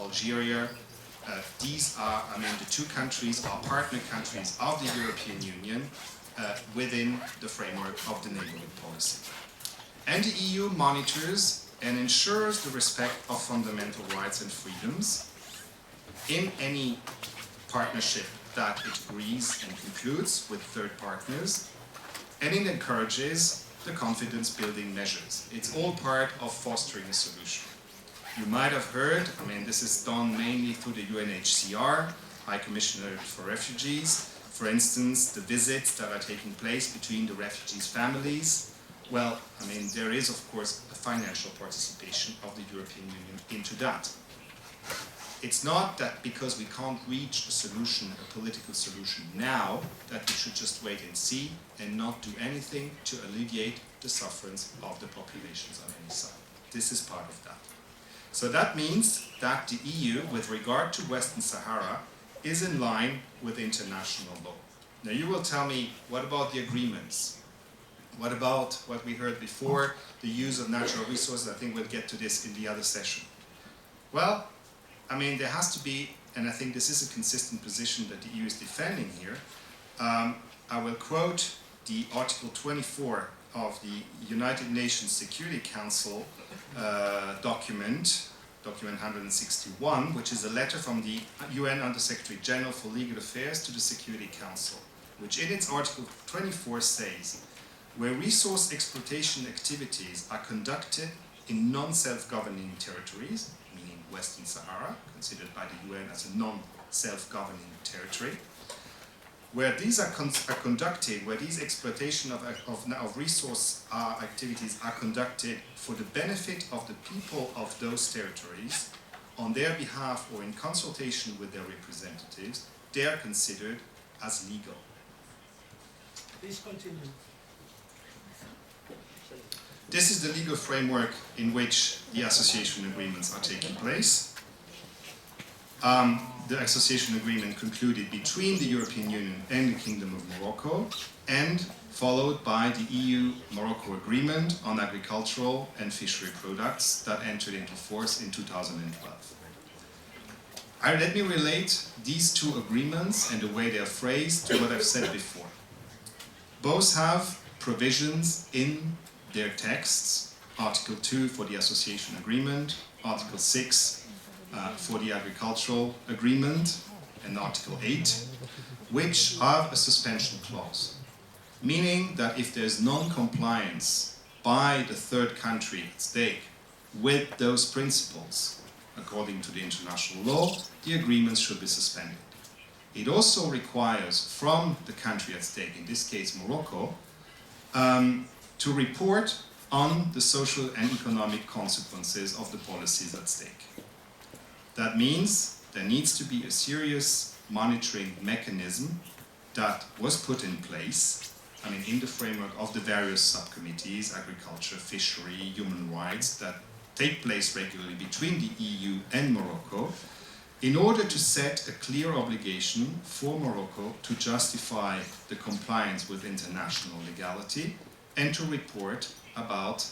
Algeria. These are, the two countries are partner countries of the European Union within the framework of the neighborhood policy. And the EU monitors and ensures the respect of fundamental rights and freedoms in any partnership that it agrees and concludes with third partners, and it encourages the confidence-building measures. It's all part of fostering a solution. You might have heard, this is done mainly through the UNHCR, High Commissioner for Refugees. For instance, the visits that are taking place between the refugees' families. Well, there is, of course, a financial participation of the European Union into that. It's not that because we can't reach a solution, a political solution now, that we should just wait and see and not do anything to alleviate the sufferance of the populations on any side. This is part of that. So that means that the EU, with regard to Western Sahara, is in line with international law. Now you will tell me, what about the agreements? What about what we heard before, the use of natural resources? I think we'll get to this in the other session. Well, there has to be, and I think this is a consistent position that the EU is defending here. I will quote the Article 24 of the United Nations Security Council document 161, which is a letter from the UN Under-Secretary General for Legal Affairs to the Security Council, which in its Article 24 says, where resource exploitation activities are conducted in non-self-governing territories, meaning Western Sahara, considered by the UN as a non-self-governing territory, where these are conducted, where these exploitation of resource activities are conducted for the benefit of the people of those territories, on their behalf or in consultation with their representatives, they are considered as legal. Please continue. This is the legal framework in which the association agreements are taking place. The association agreement concluded between the European Union and the Kingdom of Morocco, and followed by the EU-Morocco Agreement on Agricultural and Fishery Products that entered into force in 2012. Let me relate these two agreements and the way they are phrased to what I've said before. Both have provisions in their texts, Article 2 for the Association Agreement, Article 6 for the Agricultural Agreement, and Article 8, which have a suspension clause, meaning that if there's non-compliance by the third country at stake with those principles, according to the international law, the agreements should be suspended. It also requires from the country at stake, in this case Morocco, to report on the social and economic consequences of the policies at stake. That means there needs to be a serious monitoring mechanism that was put in place, in the framework of the various subcommittees, agriculture, fishery, human rights, that take place regularly between the EU and Morocco, in order to set a clear obligation for Morocco to justify the compliance with international legality and to report about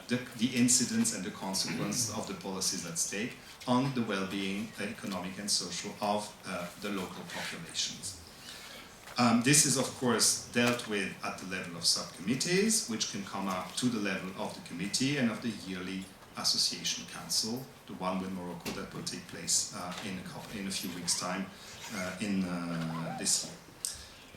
the incidents and the consequences of the policies at stake on the well-being, economic and social of the local populations. This is, of course, dealt with at the level of subcommittees, which can come up to the level of the committee and of the yearly association council, the one with Morocco that will take place in a few weeks' time in this year.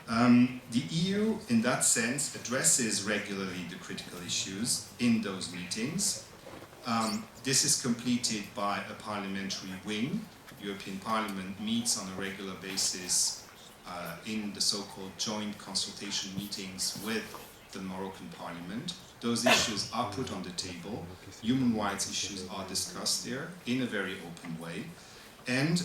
The EU, in that sense, addresses regularly the critical issues in those meetings. This is completed by a parliamentary wing. The European Parliament meets on a regular basis in the so-called joint consultation meetings with the Moroccan Parliament. Those issues are put on the table. Human rights issues are discussed there in a very open way. And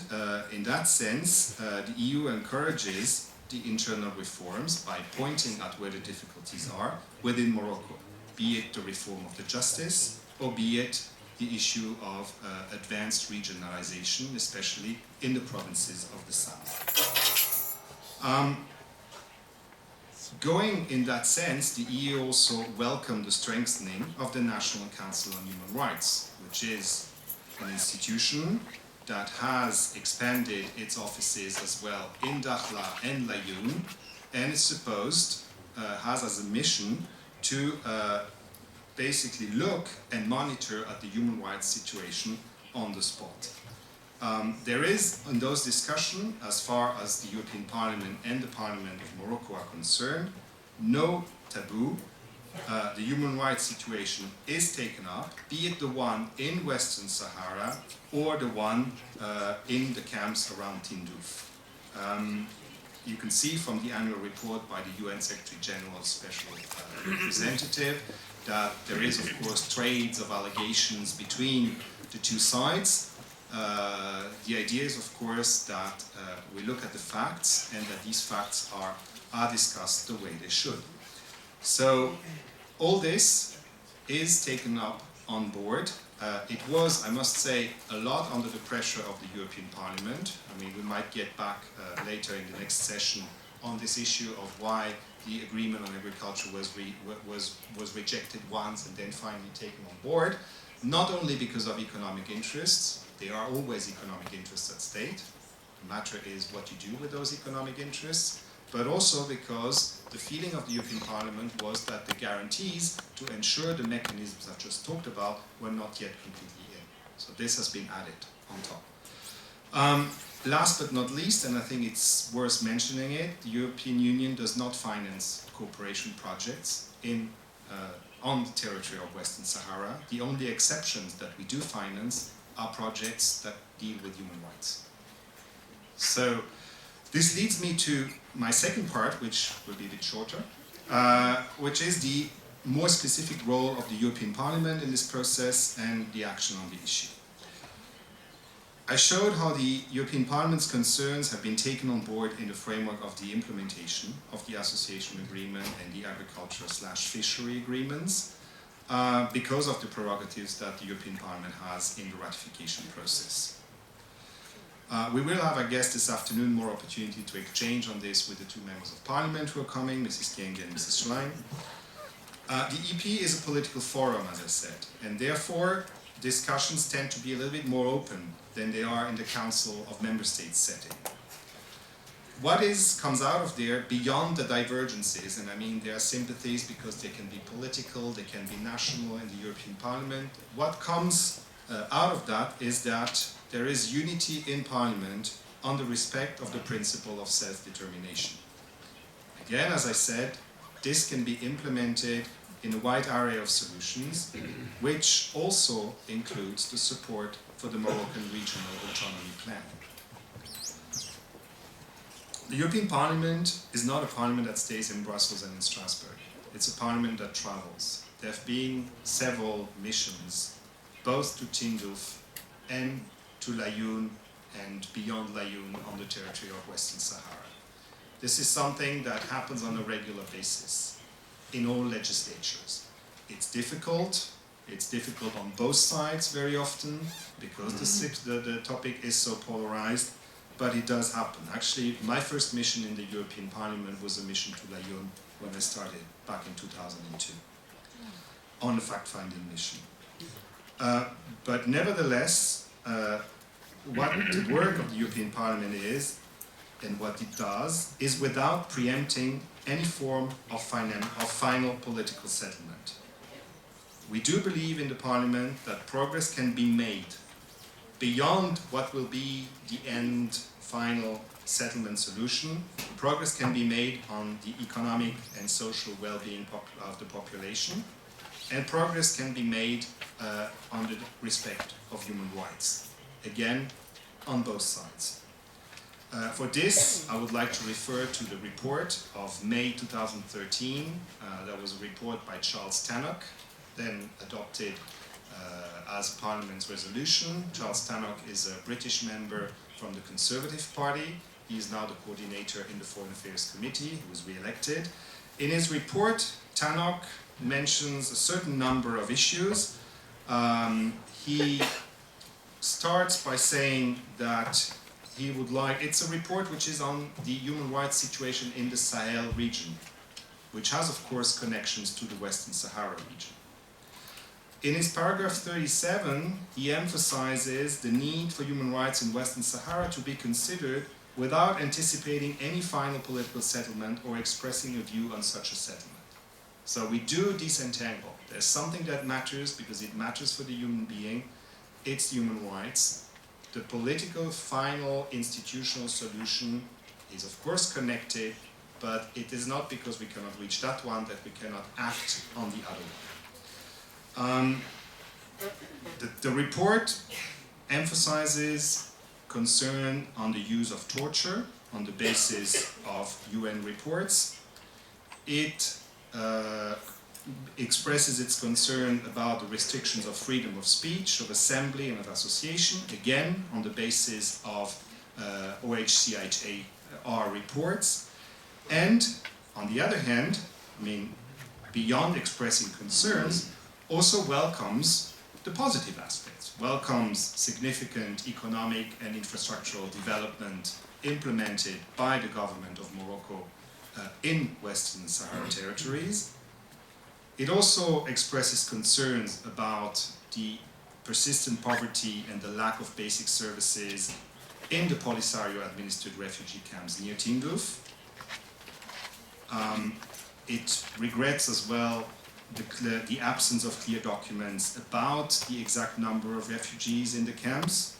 in that sense, the EU encourages the internal reforms by pointing at where the difficulties are within Morocco, be it the reform of the justice, or be it the issue of advanced regionalization, especially in the provinces of the south. Going in that sense, the EU also welcomed the strengthening of the National Council on Human Rights, which is an institution that has expanded its offices as well in Dakhla and Laayoune, and is supposed, has as a mission to basically look and monitor at the human rights situation on the spot. There is, in those discussions, as far as the European Parliament and the Parliament of Morocco are concerned, no taboo. The human rights situation is taken up, be it the one in Western Sahara or the one in the camps around Tindouf. You can see from the annual report by the UN Secretary General's Special Representative that there is, of course, trades of allegations between the two sides. The idea is, of course, that we look at the facts and that these facts are discussed the way they should. So all this is taken up on board. It was, I must say, a lot under the pressure of the European Parliament. I mean, we might get back later in the next session on this issue of why the agreement on agriculture was rejected once and then finally taken on board. Not only because of economic interests, there are always economic interests at stake. The matter is what you do with those economic interests, but also because the feeling of the European Parliament was that the guarantees to ensure the mechanisms I just talked about were not yet completely in. So this has been added on top. Last but not least, and I think it's worth mentioning it, the European Union does not finance cooperation projects on the territory of Western Sahara. The only exceptions that we do finance are projects that deal with human rights. So this leads me to my second part, which will be a bit shorter, which is the more specific role of the European Parliament in this process and the action on the issue. I showed how the European Parliament's concerns have been taken on board in the framework of the implementation of the association agreement and the agriculture/fishery agreements because of the prerogatives that the European Parliament has in the ratification process. We will have, I guess, this afternoon more opportunity to exchange on this with the two members of Parliament who are coming, Mrs. Kienge and Mrs. Schlein. The EP is a political forum, as I said, and therefore discussions tend to be a little bit more open than they are in the Council of Member States setting. What comes out of there beyond the divergences, and I mean there are sympathies because they can be political, they can be national in the European Parliament. What comes out of that is that there is unity in Parliament on the respect of the principle of self-determination. Again, as I said, this can be implemented in a wide array of solutions, which also includes the support for the Moroccan Regional Autonomy Plan. The European Parliament is not a parliament that stays in Brussels and in Strasbourg. It's a parliament that travels. There have been several missions, both to Tindouf and to Laayoune and beyond Laayoune on the territory of Western Sahara. This is something that happens on a regular basis in all legislatures. It's difficult on both sides very often because the topic is so polarized, but it does happen. Actually, my first mission in the European Parliament was a mission to Laayoune when I started back in 2002 on a fact-finding mission. But nevertheless, what the work of the European Parliament is, and what it does, is without preempting any form of final political settlement. We do believe in the Parliament that progress can be made beyond what will be the end final settlement solution. Progress can be made on the economic and social well-being of the population, and progress can be made on the respect of human rights. Again, on both sides. For this, I would like to refer to the report of May 2013. That was a report by Charles Tannock, then adopted as Parliament's resolution. Charles Tannock is a British member from the Conservative Party. He is now the coordinator in the Foreign Affairs Committee. He was re-elected. In his report, Tannock mentions a certain number of issues. He starts by saying that he would like, it's a report which is on the human rights situation in the Sahel region, which has of course connections to the Western Sahara region. In his paragraph 37, he emphasizes the need for human rights in Western Sahara to be considered without anticipating any final political settlement or expressing a view on such a settlement. So we do disentangle. There's something that matters because it matters for the human being. It's human rights. The political, final, institutional solution is of course connected, but it is not because we cannot reach that one that we cannot act on the other one. The report emphasizes concern on the use of torture on the basis of UN reports. It expresses its concern about the restrictions of freedom of speech, of assembly and of association, again on the basis of OHCHR reports. And on the other hand, I mean, beyond expressing concerns, also welcomes the positive aspects, welcomes significant economic and infrastructural development implemented by the government of Morocco in Western Sahara territories. It also expresses concerns about the persistent poverty and the lack of basic services in the Polisario administered refugee camps near Tindouf. It regrets as well the absence of clear documents about the exact number of refugees in the camps.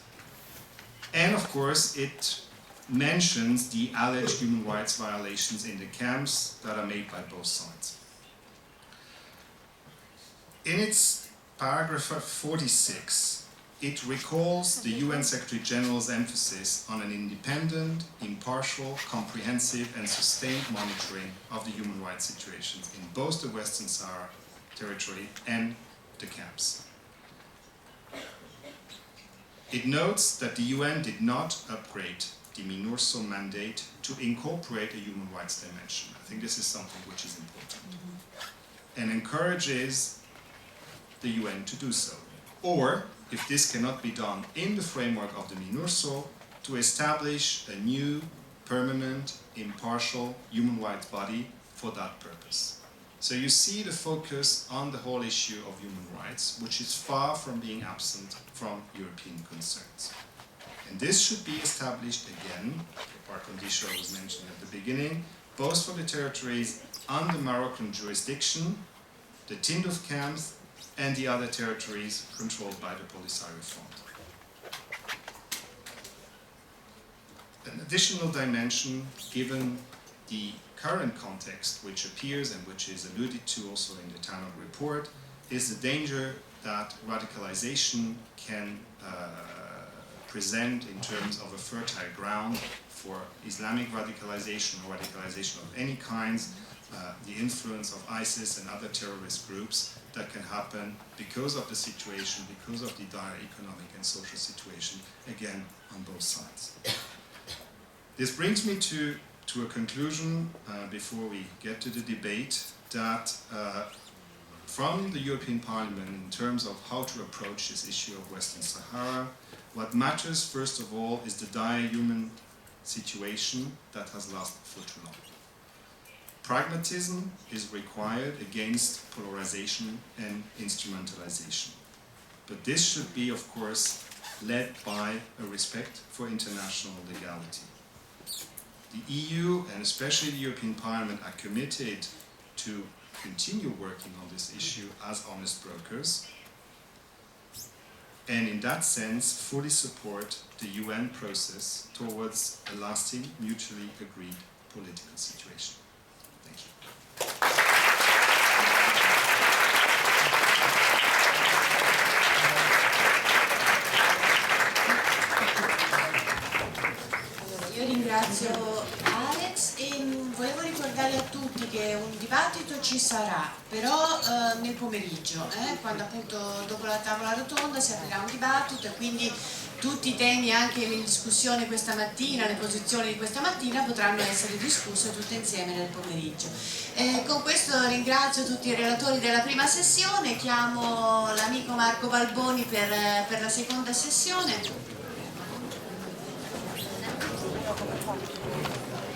And of course, it mentions the alleged human rights violations in the camps that are made by both sides. In its paragraph 46, it recalls the UN Secretary General's emphasis on an independent, impartial, comprehensive and sustained monitoring of the human rights situations in both the Western Sahara territory and the camps. It notes that the UN did not upgrade the MINURSO mandate to incorporate a human rights dimension. I think this is something which is important. And encourages the UN to do so. Or, if this cannot be done in the framework of the MINURSO, to establish a new, permanent, impartial human rights body for that purpose. So you see the focus on the whole issue of human rights, which is far from being absent from European concerns. And this should be established again, the par condicio was mentioned at the beginning, both for the territories under Moroccan jurisdiction, the Tindouf camps, and the other territories controlled by the Polisario Front. An additional dimension, given the current context which appears and which is alluded to also in the Tannock report, is the danger that radicalization can present in terms of a fertile ground for Islamic radicalization or radicalization of any kinds, the influence of ISIS and other terrorist groups that can happen because of the situation, because of the dire economic and social situation, again, on both sides. This brings me to a conclusion before we get to the debate, that from the European Parliament in terms of how to approach this issue of Western Sahara, what matters first of all is the dire human situation that has lasted for too long. Pragmatism is required against polarization and instrumentalization. But this should be, of course, led by a respect for international legality. The EU, and especially the European Parliament, are committed to continue working on this issue as honest brokers, and in that sense fully support the UN process towards a lasting, mutually agreed political situation. Thank you. Io ringrazio Alex e volevo ricordare a tutti che un dibattito ci sarà, però nel pomeriggio, quando appunto dopo la tavola rotonda si aprirà un dibattito e quindi tutti i temi anche in discussione questa mattina, le posizioni di questa mattina potranno essere discusse tutte insieme nel pomeriggio. Con questo ringrazio tutti i relatori della prima sessione, chiamo l'amico Marco Balboni per la seconda sessione.